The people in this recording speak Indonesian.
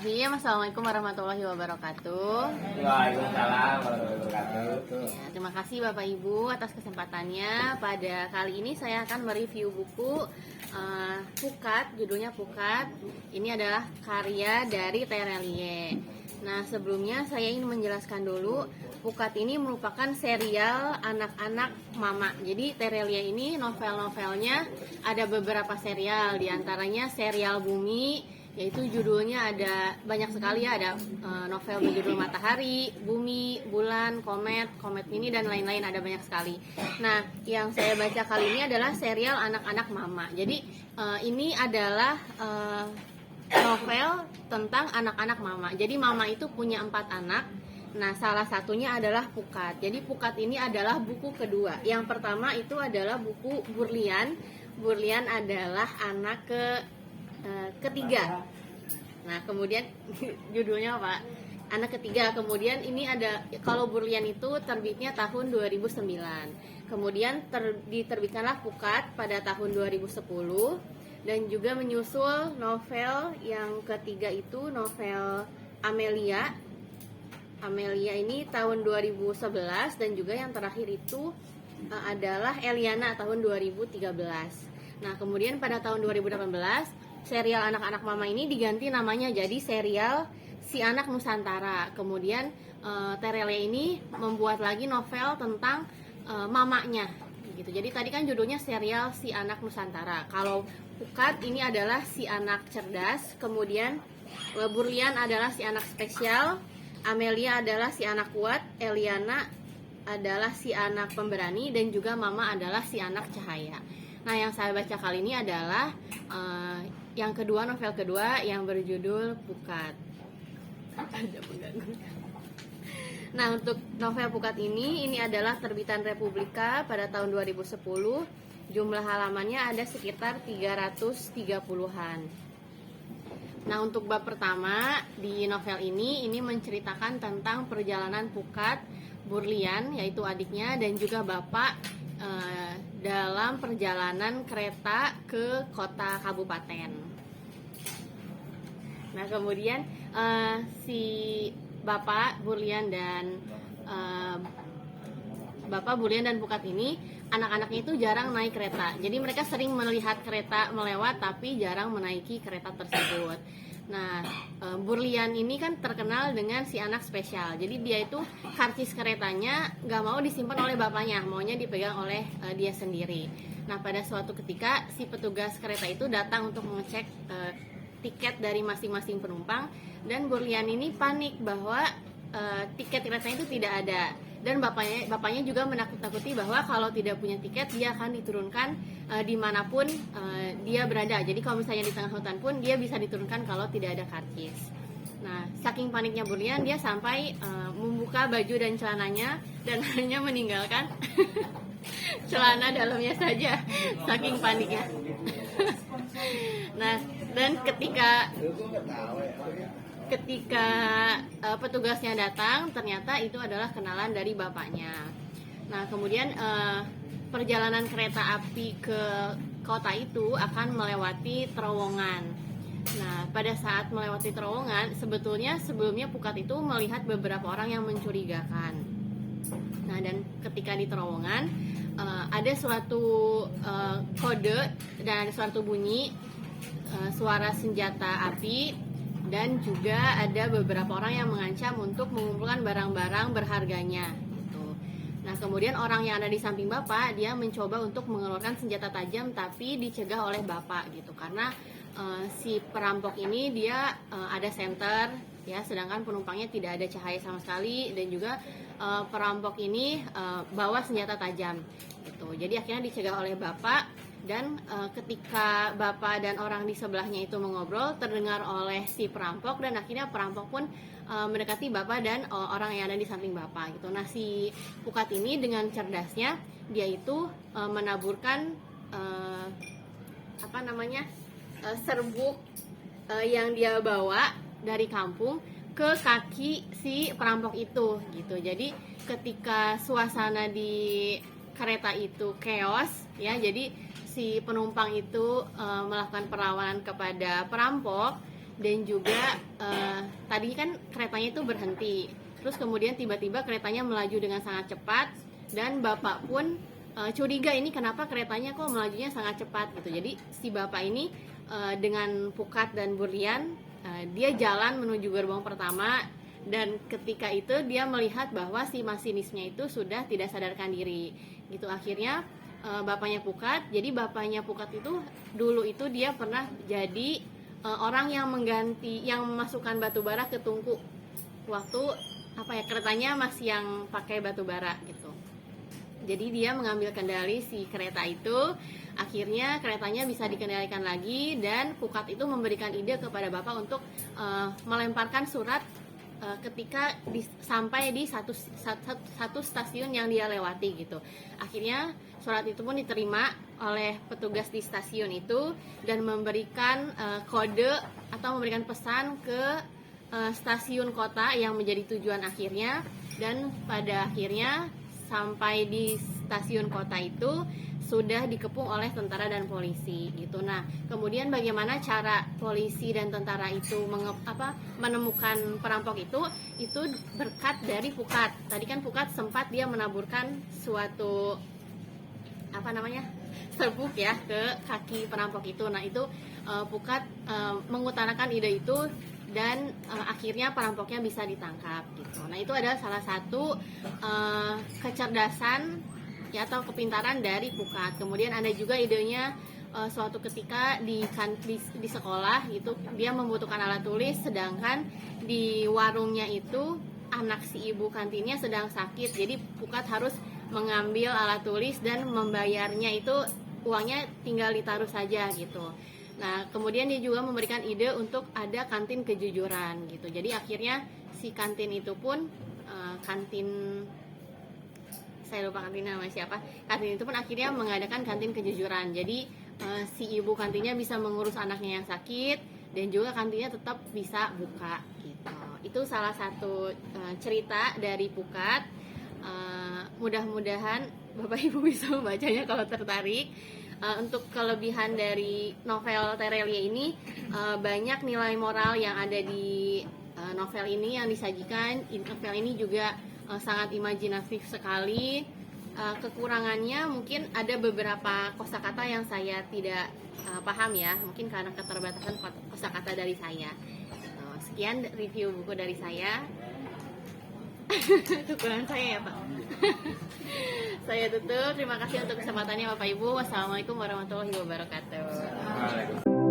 Bismillahirrahmanirrahim. Assalamualaikum warahmatullahi wabarakatuh. Waalaikumsalam warahmatullahi wabarakatuh. Ya, terima kasih Bapak Ibu atas kesempatannya. Pada kali ini saya akan mereview buku Pukat, judulnya Pukat. Ini adalah karya dari Terelie. Nah, sebelumnya saya ingin menjelaskan dulu, Pukat ini merupakan serial anak-anak mama. Jadi Terelie ini novel-novelnya ada beberapa serial, diantaranya serial Bumi, yaitu judulnya ada banyak sekali ya, ada novel berjudul Matahari, Bumi, Bulan, Komet Mini, dan lain-lain, ada banyak sekali. Nah, yang saya baca kali ini adalah serial anak-anak mama. Jadi ini adalah novel tentang anak-anak mama. Jadi mama itu punya 4 anak. Nah, salah satunya adalah Pukat. Jadi Pukat ini adalah buku kedua. Yang pertama itu adalah buku Burlian. Burlian adalah anak ketiga. Nah, kemudian judulnya apa? Anak ketiga. Kemudian ini ada, kalau Burlian itu terbitnya tahun 2009. Kemudian diterbitkanlah Pukat pada tahun 2010, dan juga menyusul novel yang ketiga itu novel Amelia. Amelia ini tahun 2011, dan juga yang terakhir itu adalah Eliana tahun 2013. Nah, kemudian pada tahun 2018 serial anak-anak mama ini diganti namanya jadi serial Si Anak Nusantara. Kemudian Terelie ini membuat lagi novel tentang mamanya gitu. Jadi tadi kan judulnya serial Si Anak Nusantara. Kalau Pukat ini adalah Si Anak Cerdas. Kemudian Burlian adalah Si Anak Spesial. Amelia adalah Si Anak Kuat. Eliana adalah Si Anak Pemberani. Dan juga Mama adalah Si Anak Cahaya. Nah, yang saya baca kali ini adalah yang kedua, novel kedua yang berjudul Pukat. Ada pengganggu. Nah, untuk novel Pukat ini adalah terbitan Republika pada tahun 2010. Jumlah halamannya ada sekitar 330-an. Nah, untuk bab pertama di novel ini menceritakan tentang perjalanan Pukat, Burlian yaitu adiknya, dan juga bapak dalam perjalanan kereta ke kota kabupaten. Nah, kemudian si bapak Burlian dan Pukat ini, anak-anaknya itu jarang naik kereta. Jadi mereka sering melihat kereta melewat tapi jarang menaiki kereta tersebut. Nah, Burlian ini kan terkenal dengan Si Anak Spesial. Jadi dia itu karcis keretanya nggak mau disimpan oleh bapaknya, maunya dipegang oleh dia sendiri. Nah, pada suatu ketika si petugas kereta itu datang untuk mengecek tiket dari masing-masing penumpang, dan Burlian ini panik bahwa tiket keretanya itu tidak ada. Dan bapaknya juga menakut-nakuti bahwa kalau tidak punya tiket dia akan diturunkan dimanapun dia berada. Jadi kalau misalnya di tengah hutan pun dia bisa diturunkan kalau tidak ada karcis. Nah, saking paniknya Burlian, dia sampai membuka baju dan celananya dan hanya meninggalkan celana dalamnya saja, saking paniknya. Nah, dan ketika petugasnya datang, ternyata itu adalah kenalan dari bapaknya. Nah, kemudian perjalanan kereta api ke kota itu akan melewati terowongan. Nah, pada saat melewati terowongan, sebelumnya Pukat itu melihat beberapa orang yang mencurigakan. Nah, dan ketika di terowongan ada suatu kode dan ada suatu bunyi suara senjata api, dan juga ada beberapa orang yang mengancam untuk mengumpulkan barang-barang berharganya gitu. Nah, kemudian orang yang ada di samping bapak, dia mencoba untuk mengeluarkan senjata tajam tapi dicegah oleh bapak gitu, karena si perampok ini dia ada senter ya, sedangkan penumpangnya tidak ada cahaya sama sekali, dan juga perampok ini bawa senjata tajam gitu. Jadi akhirnya dicegah oleh bapak. Dan ketika bapak dan orang di sebelahnya itu mengobrol, terdengar oleh si perampok, dan akhirnya perampok pun mendekati bapak dan orang yang ada di samping bapak gitu. Nah, si Pukat ini dengan cerdasnya dia itu menaburkan serbuk yang dia bawa dari kampung ke kaki si perampok itu gitu. Jadi ketika suasana di kereta itu chaos ya, jadi si penumpang itu melakukan perlawanan kepada perampok, dan juga tadi kan keretanya itu berhenti, terus kemudian tiba-tiba keretanya melaju dengan sangat cepat dan bapak pun curiga ini kenapa keretanya kok melajunya sangat cepat gitu. Jadi si bapak ini dengan pukat dan burian dia jalan menuju gerbong pertama, dan ketika itu dia melihat bahwa si masinisnya itu sudah tidak sadarkan diri gitu. Akhirnya bapaknya pukat, jadi bapaknya pukat itu dulu itu dia pernah jadi orang yang mengganti, yang memasukkan batu bara ke tungku waktu keretanya masih yang pakai batu bara gitu. Jadi dia mengambil kendali si kereta itu, akhirnya keretanya bisa dikendalikan lagi, dan pukat itu memberikan ide kepada bapak untuk melemparkan surat ketika sampai di satu stasiun yang dia lewati gitu. Akhirnya surat itu pun diterima oleh petugas di stasiun itu dan memberikan kode atau memberikan pesan ke stasiun kota yang menjadi tujuan akhirnya, dan pada akhirnya sampai di stasiun kota itu sudah dikepung oleh tentara dan polisi gitu. Nah, kemudian bagaimana cara polisi dan tentara itu menemukan perampok itu berkat dari pukat. Tadi kan pukat sempat dia menaburkan suatu serbuk ya ke kaki perampok itu. Nah, itu pukat mengutarakan ide itu, dan akhirnya perampoknya bisa ditangkap gitu. Nah, itu adalah salah satu kecerdasan ya atau kepintaran dari pukat. Kemudian ada juga idenya suatu ketika di sekolah gitu, dia membutuhkan alat tulis, sedangkan di warungnya itu anak si ibu kantinnya sedang sakit. Jadi pukat harus mengambil alat tulis dan membayarnya itu uangnya tinggal ditaruh saja gitu. Nah, kemudian dia juga memberikan ide untuk ada kantin kejujuran gitu. Jadi akhirnya si kantin itu pun saya lupa kantinnya namanya siapa. Kantin itu pun akhirnya mengadakan kantin kejujuran. Jadi si ibu kantinnya bisa mengurus anaknya yang sakit, dan juga kantinnya tetap bisa buka gitu. Itu salah satu cerita dari pukat. Mudah-mudahan Bapak Ibu bisa membacanya kalau tertarik. Untuk kelebihan dari novel Terelie ini, banyak nilai moral yang ada di novel ini yang disajikan. Novel ini juga sangat imajinatif sekali. Kekurangannya mungkin ada beberapa kosakata yang saya tidak paham ya, mungkin karena keterbatasan kosakata dari saya. Sekian review buku dari saya. Kekurangan saya ya Pak. Saya tutup. Terima kasih untuk kesempatannya Bapak Ibu. Wassalamualaikum warahmatullahi wabarakatuh.